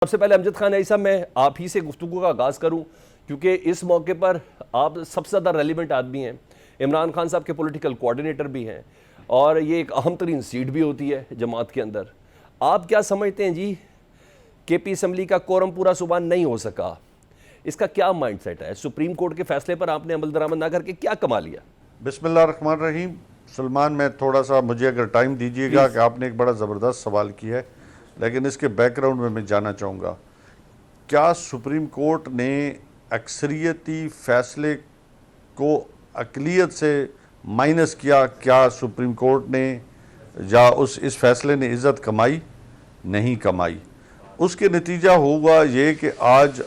सबसे पहले अमजद खान ऐसा मैं आप ही से गुफ्तगू का आगाज़ करूं क्योंकि इस मौके पर आप सबसे ज़्यादा रेलिवेंट आदमी हैं। इमरान खान साहब के पॉलिटिकल कोऑर्डिनेटर भी हैं और ये एक अहम तरीन सीट भी होती है जमात के अंदर। आप क्या समझते हैं जी, केपी असम्बली का कोरम पूरा सुबह नहीं हो सका, इसका क्या माइंडसेट है? सुप्रीम कोर्ट के फैसले पर आपने अमल दरामद ना करके क्या कमा लिया? बिस्मिल्लाहिर्रहमानिर्रहीम। सलमान, मैं थोड़ा सा, मुझे अगर टाइम दीजिएगा कि आपने एक बड़ा ज़बरदस्त सवाल किया है, लेकिन इसके बैकग्राउंड में मैं जानना चाहूँगा, क्या सुप्रीम कोर्ट ने अक्सरियती फ़ैसले को अक़लियत से माइनस किया? क्या सुप्रीम कोर्ट ने या इस फैसले ने इज़्ज़त कमाई? नहीं कमाई। उसके नतीजा होगा ये कि आज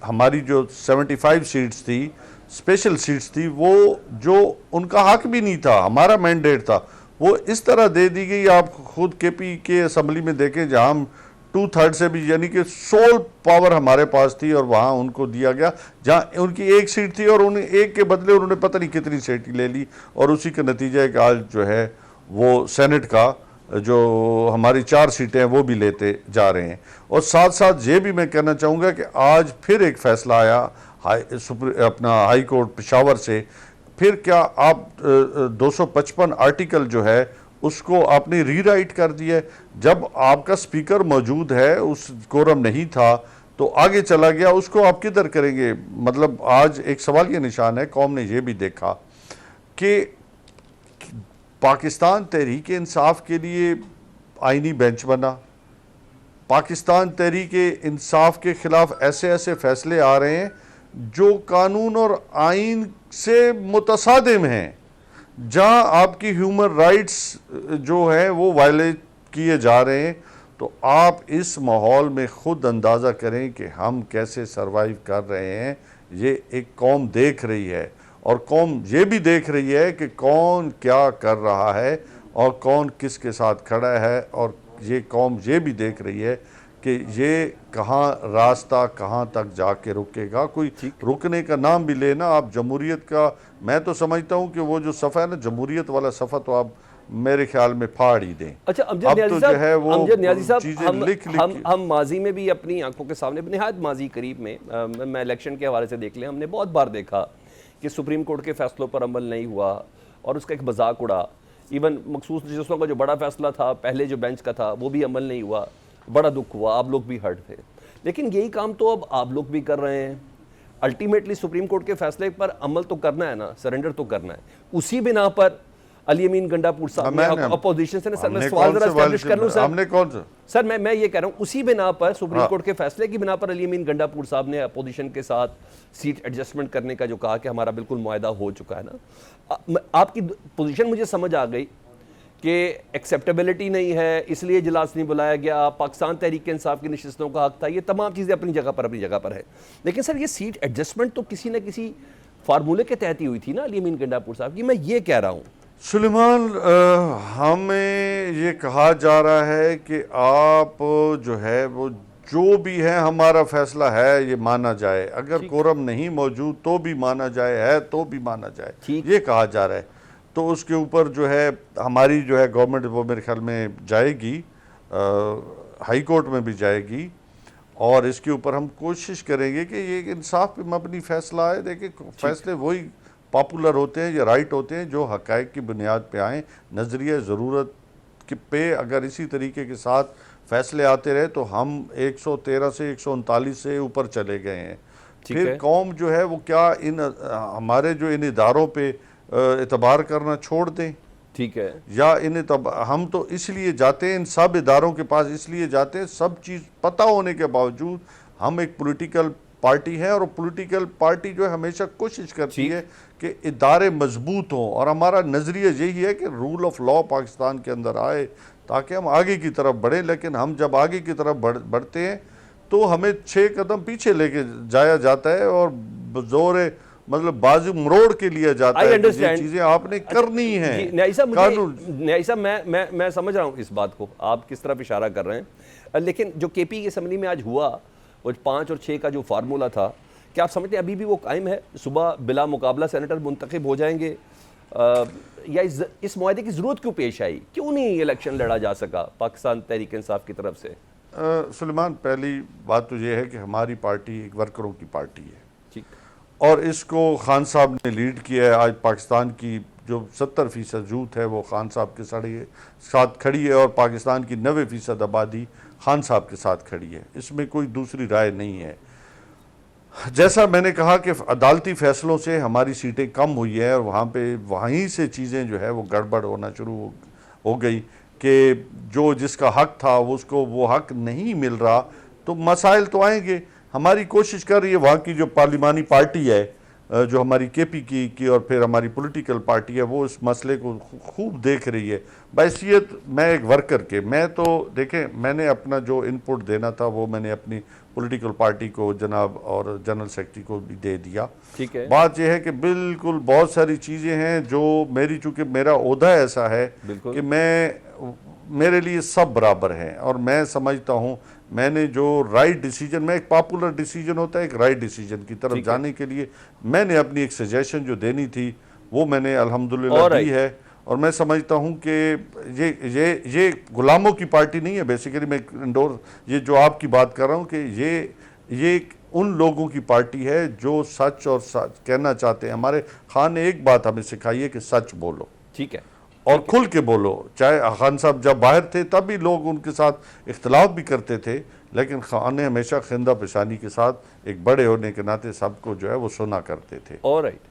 हमारी जो 75 सीट्स थी, स्पेशल सीट्स थी, वो जो उनका हक भी नहीं था, हमारा मैंडेट था, वो इस तरह दे दी गई। आप खुद केपी के असम्बली में देखें, जहाँ हम 2/3 से भी, यानी कि सोल पावर हमारे पास थी और वहाँ उनको दिया गया, जहाँ उनकी एक सीट थी और उन्हें एक के बदले उन्होंने पता नहीं कितनी सीट ले ली। और उसी का नतीजा है कि आज जो है वो सेनेट का जो हमारी 4 सीटें हैं वो भी लेते जा रहे हैं। और साथ साथ ये भी मैं कहना चाहूँगा कि आज फिर एक फ़ैसला आया अपना हाई कोर्ट पेशावर से। फिर क्या आप 255 आर्टिकल जो है उसको आपने रीराइट कर दिया? जब आपका स्पीकर मौजूद है, उस कोरम नहीं था तो आगे चला गया, उसको आप किधर करेंगे? मतलब आज एक सवाल ये निशान है। कौम ने ये भी देखा कि पाकिस्तान तहरीक इंसाफ के लिए आईनी बेंच बना, पाकिस्तान तहरीक इंसाफ के ख़िलाफ़ ऐसे ऐसे फ़ैसले आ रहे हैं जो कानून और आइन से मुतसादिम हैं, जहां आपकी ह्यूमन राइट्स जो है वो वायलेट किए जा रहे हैं। तो आप इस माहौल में ख़ुद अंदाज़ा करें कि हम कैसे सरवाइव कर रहे हैं। ये एक कौम देख रही है और कौम ये भी देख रही है कि कौन क्या कर रहा है और कौन किसके साथ खड़ा है। और ये कौम ये भी देख रही है कि ये कहाँ रास्ता कहाँ तक जाके रुकेगा। कोई रुकने का नाम भी लेना आप जमहूरियत का, मैं तो समझता हूँ कि वो जो सफ़ा है ना, जमहूरियत वाला सफ़ा, तो आप मेरे ख्याल में फाड़ ही दें। अच्छा अब तो जो है वो चीज़ें लिख हम माजी में भी अपनी आंखों के सामने, निहायत माजी करीब में, मैं इलेक्शन के हवाले से देख लें, हमने बहुत बार देखा कि सुप्रीम कोर्ट के फैसलों पर अमल नहीं हुआ और उसका एक मजाक उड़ा। इवन मखसूस नशस्तों का जो बड़ा फैसला था, पहले जो बेंच का था, वो भी अमल नहीं हुआ, बड़ा दुख हुआ, आप लोग भी हर्ट थे। लेकिन यही काम तो अब आप लोग भी कर रहे हैं। अल्टीमेटली सुप्रीम कोर्ट के फैसले पर अमल तो करना है ना, सरेंडर तो करना है। उसी बिना पर अली अमीन गंडापुर साहब ने अपोजिशन से, सर मैं सवाल जरा एस्टैब्लिश कर लूं सर, हमने कौन सा सर मैं ये कह रहा हूं, उसी बिना पर सुप्रीम कोर्ट के फैसले की बिना पर अली अमीन गंडापुर साहब ने अपोजिशन के साथ सीट एडजस्टमेंट करने का जो कहा कि हमारा बिल्कुल मुआहदा हो चुका है ना। आपकी पोजीशन मुझे समझ आ गई कि एक्सेप्टेबिलिटी नहीं है, इसलिए इजलास नहीं बुलाया गया, पाकिस्तान तहरीक इंसाफ की नशिस्तों का हक था, ये तमाम चीज़ें अपनी जगह पर है। लेकिन सर ये सीट एडजस्टमेंट तो किसी न किसी फार्मूले के तहत ही हुई थी ना अली अमीन गंडापुर साहब की, मैं ये कह रहा हूँ। सुलेमान, हमें ये कहा जा रहा है कि आप जो है वो जो भी है हमारा फैसला है ये माना जाए, अगर कोरम नहीं मौजूद तो भी माना जाए, है तो भी माना जाए, ये कहा जा रहा है। तो उसके ऊपर जो है हमारी जो है गवर्नमेंट वो मेरे ख्याल में जाएगी, हाई कोर्ट में भी जाएगी और इसके ऊपर हम कोशिश करेंगे कि ये इंसाफ पे मबनी फैसला आए। देखिए, फैसले वही पॉपुलर होते हैं या राइट होते हैं जो हक़ाइक़ की बुनियाद पे आएँ। नज़रिया ज़रूरत पे अगर इसी तरीके के साथ फैसले आते रहे तो हम 113 से 139 से ऊपर चले गए हैं। फिर कौम जो है वो क्या हमारे जो इन इदारों पे एतबार करना छोड़ दें? ठीक है, या हम तो इसलिए जाते हैं, इन सब इदारों के पास इसलिए जाते हैं, सब चीज़ पता होने के बावजूद हम एक पॉलिटिकल पार्टी है और पॉलिटिकल पार्टी जो है हमेशा कोशिश करती है कि इदारे मजबूत हों। और हमारा नज़रिया यही है कि रूल ऑफ लॉ पाकिस्तान के अंदर आए ताकि हम आगे की तरफ बढ़ें। लेकिन हम जब आगे की तरफ बढ़ते हैं तो हमें 6 कदम पीछे लेके जाया जाता है और जोर मतलब बाजू मरोड़ के लिया जाता है। ये चीज़ें आपने करनी है। न्यायसा, मैं समझ रहा हूँ इस बात को, आप किस तरफ इशारा कर रहे हैं। लेकिन जो केपी की असम्बली में आज हुआ, वो 5 और 6 का जो फार्मूला था, क्या आप समझते हैं अभी भी वो कायम है? सुबह बिला मुकाबला सेनेटर मुंतखब हो जाएंगे या इस मुआहदे की ज़रूरत क्यों पेश आई? क्यों नहीं इलेक्शन लड़ा जा सका पाकिस्तान तहरीक इंसाफ की तरफ से? सुलेमान, पहली बात तो ये है कि हमारी पार्टी एक वर्करों की पार्टी है ठीक। और इसको खान साहब ने लीड किया है। आज पाकिस्तान की जो 70% यूथ है वो खान साहब के साथ खड़ी है और पाकिस्तान की 90% आबादी खान साहब के साथ खड़ी है, इसमें कोई दूसरी राय नहीं है। जैसा मैंने कहा कि अदालती फैसलों से हमारी सीटें कम हुई है और वहीं से चीज़ें जो है वो गड़बड़ होना शुरू हो गई कि जो जिसका हक था उसको वो हक नहीं मिल रहा, तो मसाइल तो आएंगे। हमारी कोशिश कर रही है वहाँ की जो पार्लिमानी पार्टी है, जो हमारी केपी की और फिर हमारी पॉलिटिकल पार्टी है, वो इस मसले को खूब देख रही है। बहैसियत मैं एक वर्कर के, मैं तो देखें, मैंने अपना जो इनपुट देना था वो मैंने अपनी पॉलिटिकल पार्टी को जनाब और जनरल सेक्रेटरी को भी दे दिया। ठीक है। बात यह है कि बिल्कुल बहुत सारी चीज़ें हैं जो चूँकि मेरा ओहदा ऐसा है कि मेरे लिए सब बराबर हैं और मैं समझता हूँ मैंने जो राइट डिसीजन, में एक पॉपुलर डिसीजन होता है एक राइट डिसीजन की तरफ जाने के लिए मैंने अपनी एक सजेशन जो देनी थी वो मैंने अल्हम्दुलिल्लाह दी है। और मैं समझता हूँ कि ये गुलामों की पार्टी नहीं है। बेसिकली मैं ये जो आपकी बात कर रहा हूँ कि ये उन लोगों की पार्टी है जो सच और सच कहना चाहते हैं। हमारे खान ने एक बात हमें सिखाई है कि सच बोलो, ठीक है, और खुल के बोलो। चाहे खान साहब जब बाहर थे तब भी लोग उनके साथ इख्तलाफ भी करते थे, लेकिन खान ने हमेशा खिंदा पेशानी के साथ एक बड़े होने के नाते सबको जो है वो सुना करते थे। ऑलराइट।